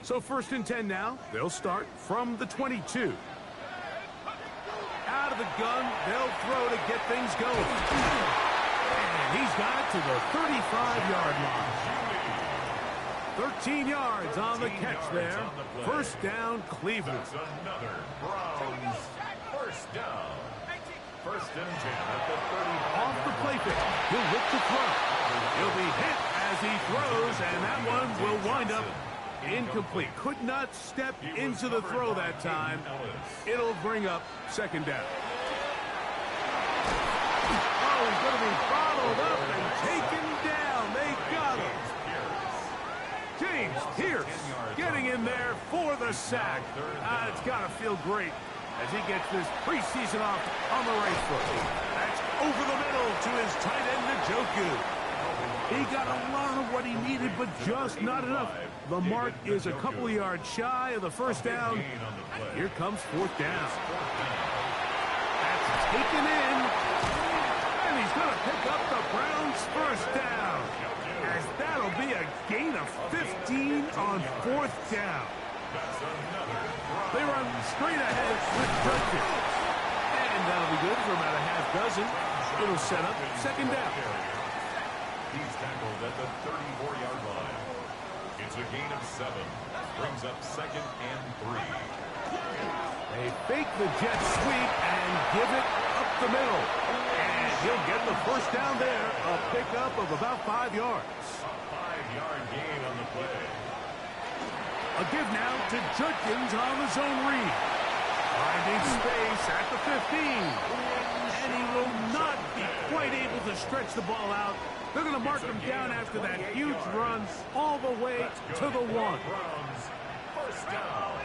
So 1st and 10 now. They'll start from the 22. Out of the gun, they'll throw to get things going. And he's got it to the 35-yard line. 13 yards on the catch there. First down, Cleveland. That's another Browns first down. 1st and 10 at the 30. Off the play fake. He'll look to throw. He'll be hit as he throws, and that one will wind up incomplete. Could not step into the throw that time. It'll bring up 2nd down. Oh, he's going to be followed up and taken down. They got him. James Pierce getting in there for the sack. It's got to feel great as he gets this preseason off on the right foot. That's over the middle to his tight end, Njoku. He got a lot of what he needed, but just not enough. The mark is a couple of yards shy of the 1st down. Here comes 4th down. That's taken in. And he's going to pick up the Browns' 1st down. As that'll be a gain of 15 on 4th down. They run straight ahead with Judkins. And that'll be good for about a half dozen. It'll set up 2nd down. He's tackled at the 34-yard line. It's a gain of 7. Brings up 2nd and 3. They fake the jet sweep and give it up the middle. And he'll get the 1st down there. A pickup of about 5 yards. A 5-yard gain on the play. A give now to Judkins on the zone read. Finding space at the 15. And he will not be quite able to stretch the ball out. They're going to mark him down after that huge run all the way to the 1. First down.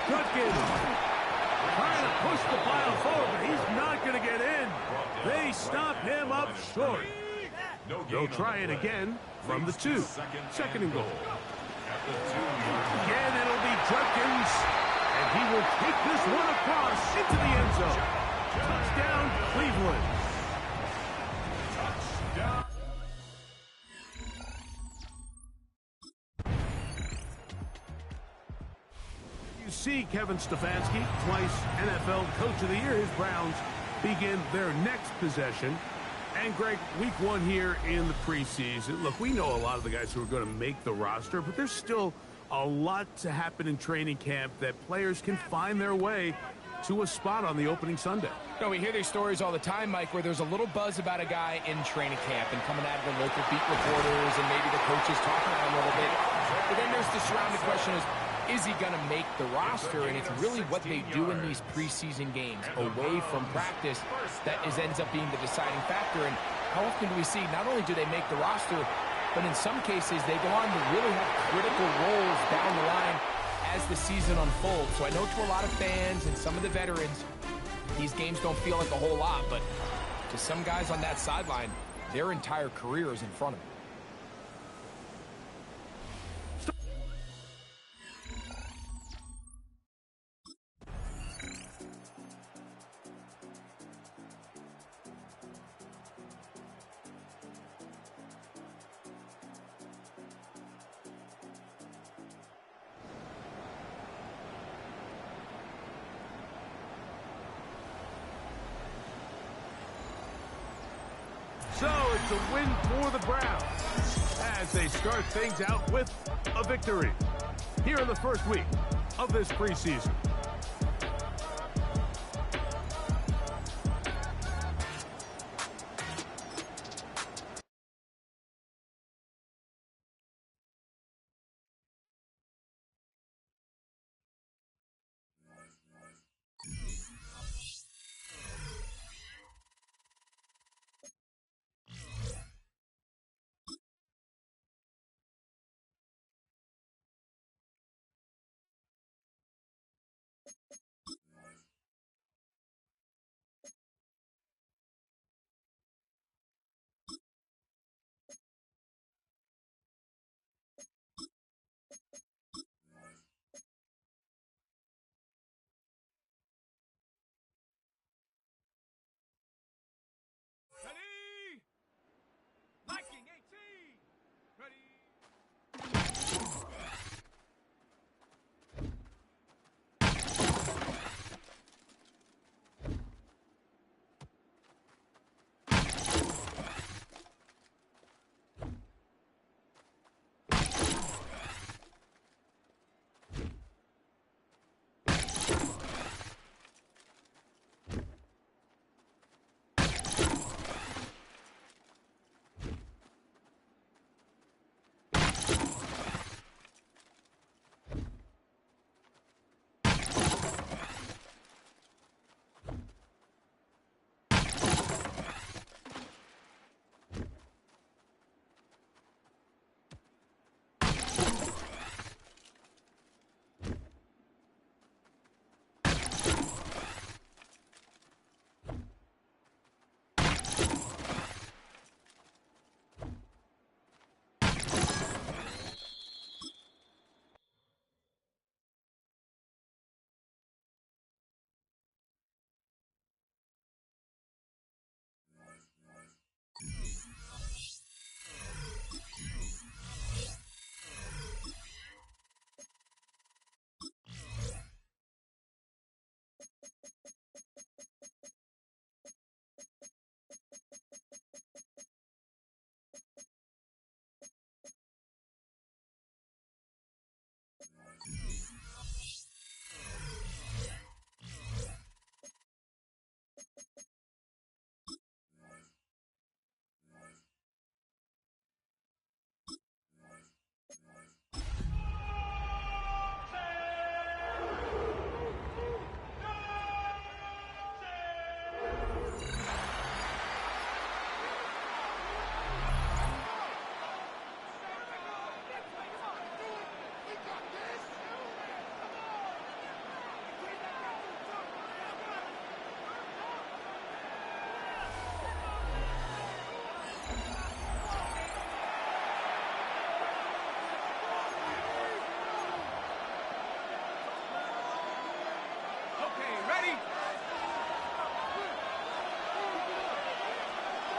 Judkins trying to push the pile forward, but he's not going to get in. They stop him up short. They'll try it again from the 2. 2nd and goal. Again, it'll be Judkins, and he will take this one across into the end zone. Touchdown, Cleveland. Touchdown. You see Kevin Stefanski, twice NFL Coach of the Year. His Browns begin their next possession. And, Greg, week 1 here in the preseason. Look, we know a lot of the guys who are going to make the roster, but there's still a lot to happen in training camp that players can find their way to a spot on the opening Sunday. No, we hear these stories all the time, Mike, where there's a little buzz about a guy in training camp and coming out of the local beat reporters and maybe the coaches talking about him a little bit. But then there's the surrounding question is he going to make the roster? And it's really what they do in these preseason games away from practice that ends up being the deciding factor. And how often do we see not only do they make the roster, but in some cases they go on to really have critical roles down the line as the season unfolds. So I know to a lot of fans and some of the veterans, these games don't feel like a whole lot, but to some guys on that sideline, their entire career is in front of them. So it's a win for the Browns as they start things out with a victory here in the first week of this preseason.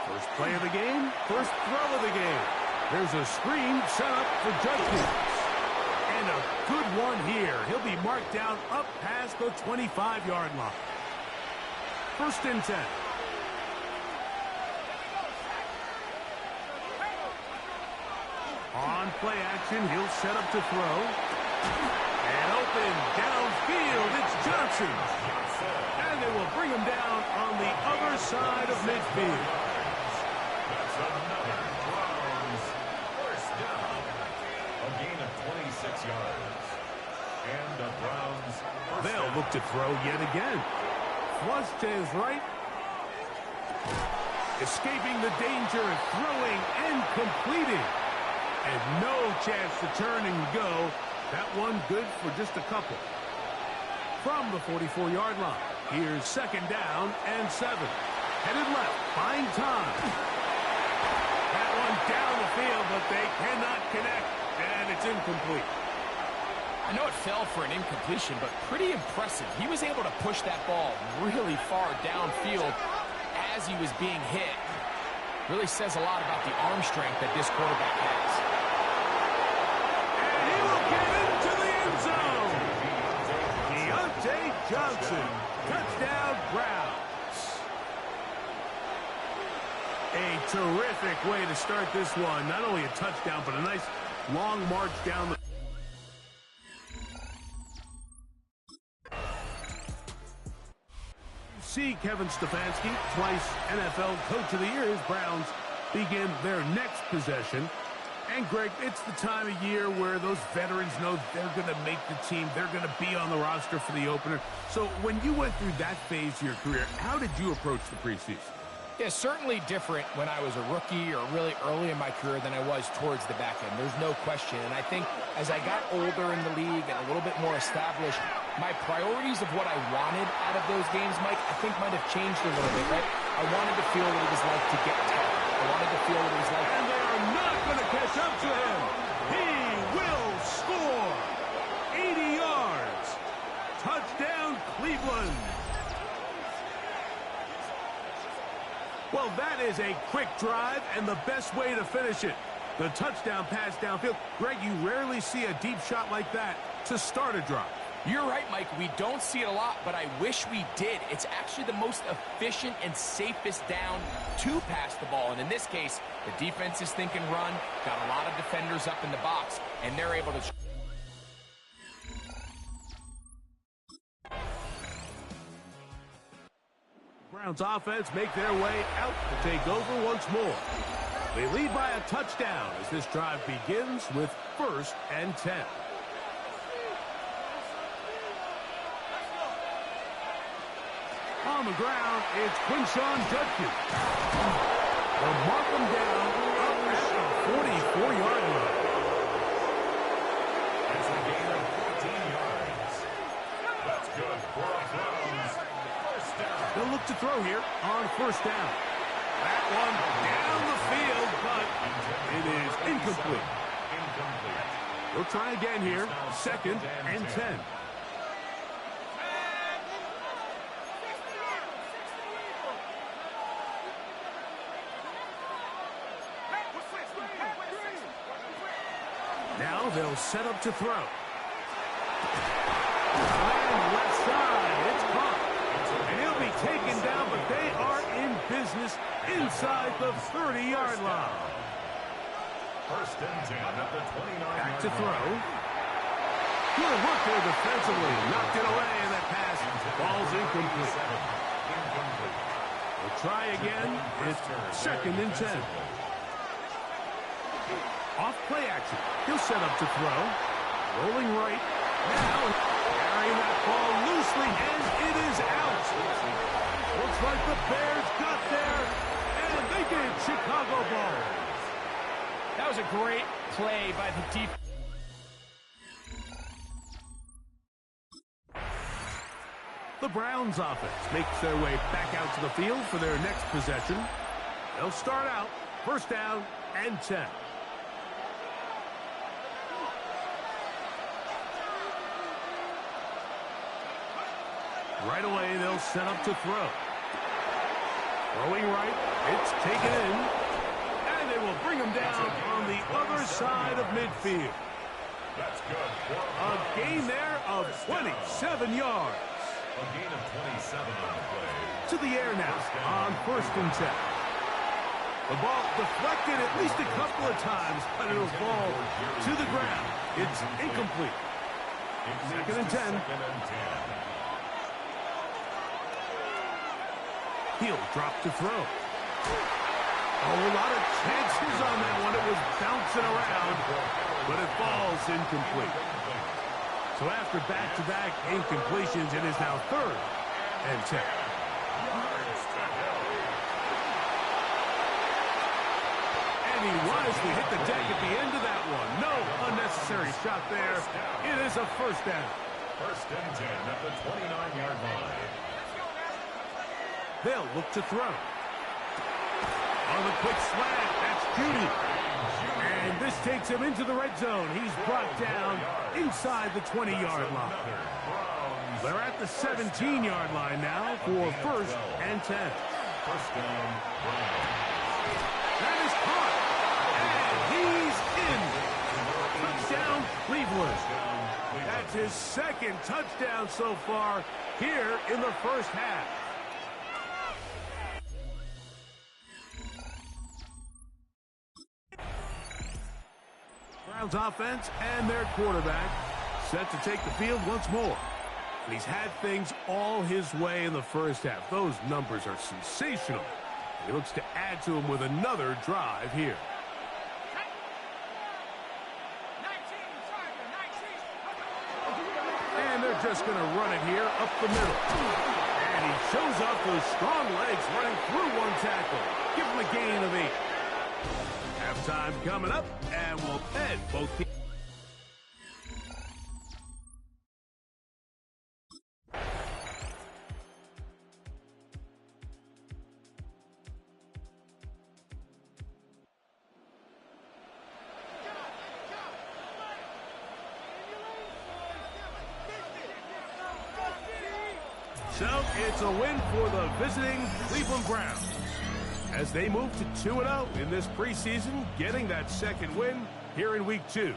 First play of the game, first throw of the game. There's a screen set up for Judkins. And a good one here. He'll be marked down up past the 25-yard line. First and 10. On play action, he'll set up to throw. And open downfield, it's Johnson. And they will bring him down on the other side of midfield. That's another Browns first down. A gain of 26 yards. And the Browns they'll look to throw yet again. Flush to his right. Escaping the danger, throwing and completing. And no chance to turn and go. That one good for just a couple. From the 44-yard line, here's second down and 7. Headed left, buying time. That one down the field, but they cannot connect, and it's incomplete. I know it fell for an incompletion, but pretty impressive. He was able to push that ball really far downfield as he was being hit. Really says a lot about the arm strength that this quarterback has. And he will get into the end zone. Deontay Johnson, touchdown Browns. A terrific way to start this one. Not only a touchdown, but a nice long march down the see Kevin Stefanski, twice NFL Coach of the Year. His Browns begin their next possession. And, Greg, it's the time of year where those veterans know they're going to make the team. They're going to be on the roster for the opener. So when you went through that phase of your career, how did you approach the preseason? Yeah, certainly different when I was a rookie or really early in my career than I was towards the back end. There's no question. And I think as I got older in the league and a little bit more established, my priorities of what I wanted out of those games, Mike, I think might have changed a little bit, right? I wanted to feel what it was like to get tough. I wanted to feel what it was like. And they are not going to catch up to him. He will score. 80 yards. Touchdown, Cleveland. Well, that is a quick drive and the best way to finish it. The touchdown pass downfield. Greg, you rarely see a deep shot like that to start a drive. You're right, Mike. We don't see it a lot, but I wish we did. It's actually the most efficient and safest down to pass the ball. And in this case, the defense is thinking run, got a lot of defenders up in the box, and they're able to... Browns offense make their way out to take over once more. They lead by a touchdown as this drive begins with first and 10. On the ground, it's Quinshawn Judkins. They'll mark him down up at the 44-yard line. It's a gain of 14 yards. That's good for a Browns first down. They'll look to throw here on first down. That one down the field, but it is incomplete. We'll try again here. Second and 10. Now they'll set up to throw. And left side, it's caught. And he'll be taken down, but they are in business inside the 30-yard line. First and 10 at the 29-yard line. Back to throw. Good work there defensively. Knocked it away, and that pass falls incomplete. We'll try again. It's second and 10. Off play action. He'll set up to throw. Rolling right. Now carrying that ball loosely, and it is out. Looks like the Bears got there, and they get Chicago ball. That was a great play by the defense. The Browns offense makes their way back out to the field for their next possession. They'll start out first down and 10. Right away, they'll set up to throw. Throwing right. It's taken in. And they will bring him down on the other side of midfield. That's good. A gain there of 27 yards. A gain of 27 on the play. To the air now on 1st and 10. The ball deflected at least a couple of times, but it'll fall to the ground. It's incomplete. 2nd and 10. He'll drop to throw. Oh, a lot of chances on that one. It was bouncing around, but it falls incomplete. So after back-to-back incompletions, it is now 3rd and 10. And he wisely hit the deck at the end of that one. No unnecessary shot there. It is a 1st down. 1st and 10 at the 29-yard line. They'll look to throw. On the quick slant, that's Judy. And this takes him into the red zone. He's brought down inside the 20-yard line. They're at the 17-yard line now for 1st and 10. 1st down, Browns. That is caught. And he's in. Touchdown, Cleveland. That's his 2nd touchdown so far here in the 1st half. Browns offense and their quarterback set to take the field once more. And he's had things all his way in the 1st half. Those numbers are sensational. He looks to add to them with another drive here. And they're just going to run it here up the middle. And he shows off those strong legs running through one tackle. Give him a gain of 8. Halftime coming up, and we'll head both teams. So it's a win for the visiting Cleveland Browns as they move to 2-0 in this preseason, getting that 2nd win here in Week 2.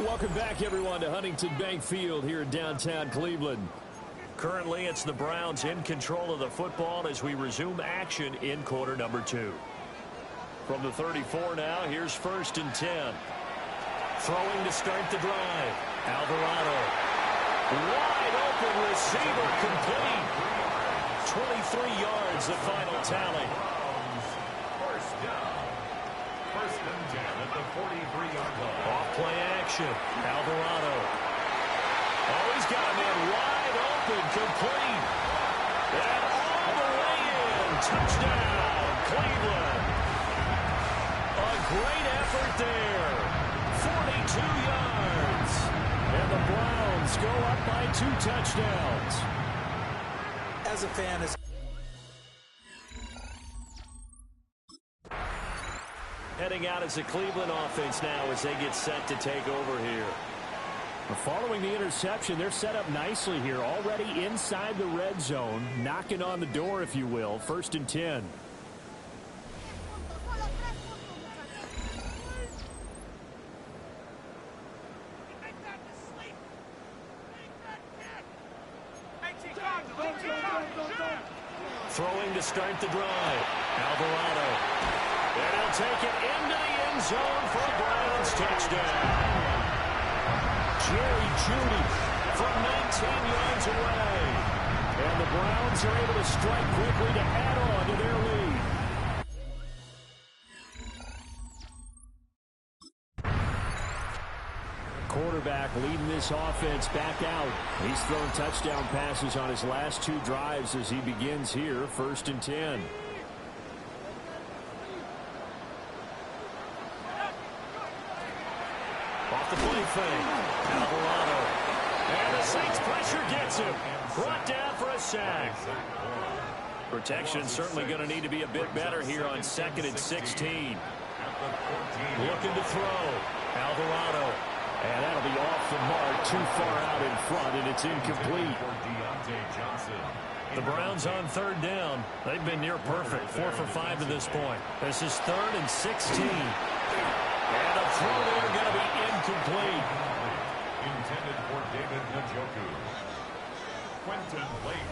Welcome back, everyone, to Huntington Bank Field here in downtown Cleveland. Currently, it's the Browns in control of the football as we resume action in quarter number 2. From the 34 now, here's 1st and 10. Throwing to start the drive. Alvarado. Wide open receiver, complete. 23 yards, the final tally. First down. 1st and 10 at the 43-yard line. Off play action. Alvarado. Oh, he's got a man wide open, complete. And all the way in. Touchdown, Cleveland. A great effort there. 42 yards. And the Browns go up by 2 touchdowns. As a fan, Heading out as the Cleveland offense now as they get set to take over here. Following the interception, they're set up nicely here, already inside the red zone, knocking on the door, if you will. 1st and 10. Throwing to start the drive. Alvarado. And he'll take it into the end zone for a Browns touchdown. Jerry Jeudy from 19 yards away. And the Browns are able to strike quickly to add on to their lead. Quarterback leading this offense back out. He's thrown touchdown passes on his last 2 drives as he begins here, 1st and 10. Off the play fake. Alvarado. And the Saints pressure gets him. Brought down for a sack. Protection certainly going to need to be a bit better here on 2nd and 16. Looking to throw. Alvarado. And that'll be off the mark, too far out in front, and it's incomplete. The Browns on 3rd down. They've been near perfect, 4 for 5 to this point. This is 3rd and 16. And a throw there going to be incomplete. Intended for David Njoku. Quentin Lake.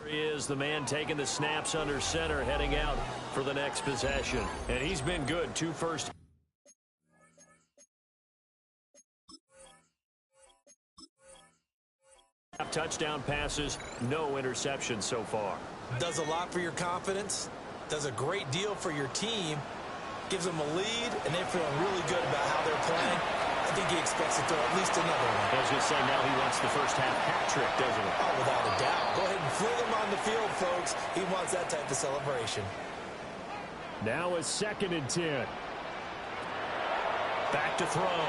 Here he is, the man taking the snaps under center, heading out for the next possession. And he's been good, 2 first. Touchdown passes, no interceptions so far. does a lot for your confidence, does a great deal for your team, gives them a lead, and they're feeling really good about how they're playing. I think he expects to throw at least another one. I was going to say, now he wants the first half hat trick, doesn't he? Oh, without a doubt. Go ahead and fling him on the field, folks. He wants that type of celebration. Now a 2nd and 10. Back to throw.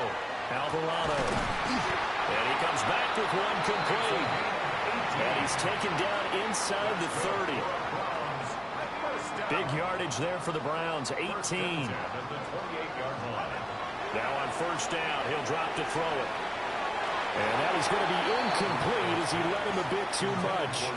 Alvarado. And he comes back with one complete. And he's taken down inside the 30. Big yardage there for the Browns, 18. Now on first down, he'll drop to throw it. And that is going to be incomplete as he let him a bit too much.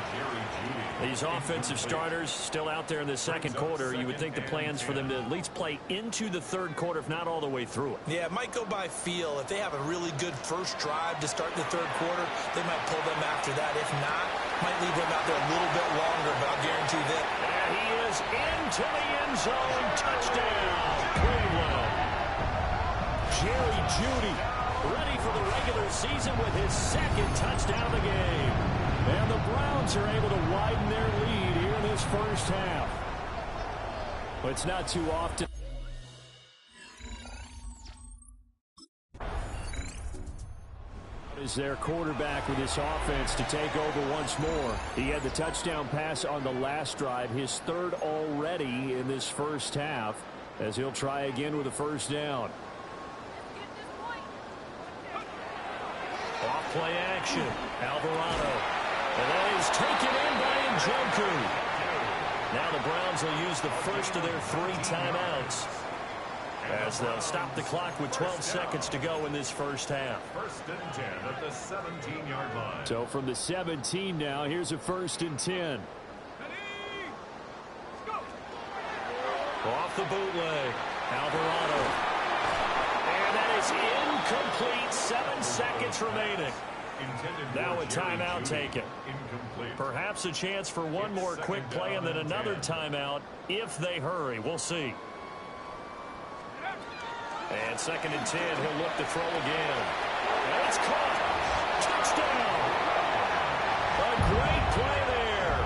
These offensive starters still out there in the second quarter. You would think the plans for them to at least play into the third quarter, if not all the way through it. Yeah, it might go by feel. If they have a really good first drive to start the third quarter, they might pull them after that. If not, might leave them out there a little bit longer, but I'll guarantee that. And he is into the end zone. Touchdown, Cleveland. Jerry Jeudy ready for the regular season with his second touchdown of the game. And the Browns are able to widen their lead here in this first half. But it's not too often. Is their quarterback with this offense to take over once more. He had the touchdown pass on the last drive, his third already in this first half, as he'll try again with a first down. Off play action. Alvarado. And that is taken in by Njoku. Now the Browns will use the first of their 3 timeouts as they'll stop the clock with 12 seconds to go in this first half. 1st and 10 at the 17-yard line. So from the 17 now, here's a 1st and 10. Off the bootleg. Alvarado. And that is incomplete. 7 seconds remaining. Now a timeout taken. Perhaps a chance for one more quick play and then another timeout if they hurry. We'll see. And 2nd and 10, he'll look to throw again. And it's caught. Touchdown. A great play there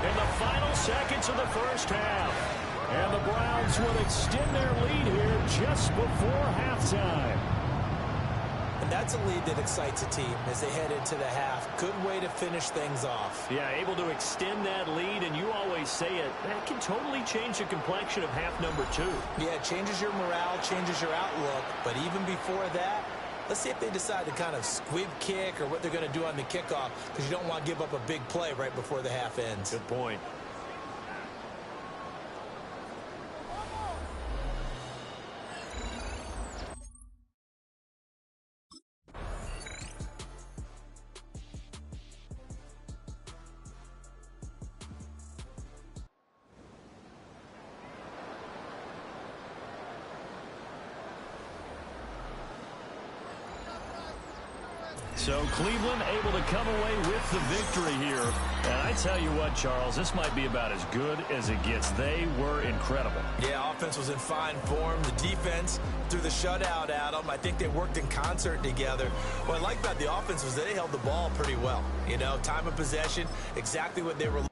in the final seconds of the first half. And the Browns will extend their lead here just before halftime. And that's a lead that excites a team as they head into the half. Good way to finish things off. Yeah, able to extend that lead, and you always say it, that can totally change the complexion of half number 2. Yeah, it changes your morale, changes your outlook. But even before that, let's see if they decide to kind of squib kick or what they're going to do on the kickoff, because you don't want to give up a big play right before the half ends. Good point. So Cleveland able to come away with the victory here. And I tell you what, Charles, this might be about as good as it gets. They were incredible. Yeah, offense was in fine form. The defense threw the shutout at them. I think they worked in concert together. What I like about the offense was that they held the ball pretty well. You know, time of possession, exactly what they were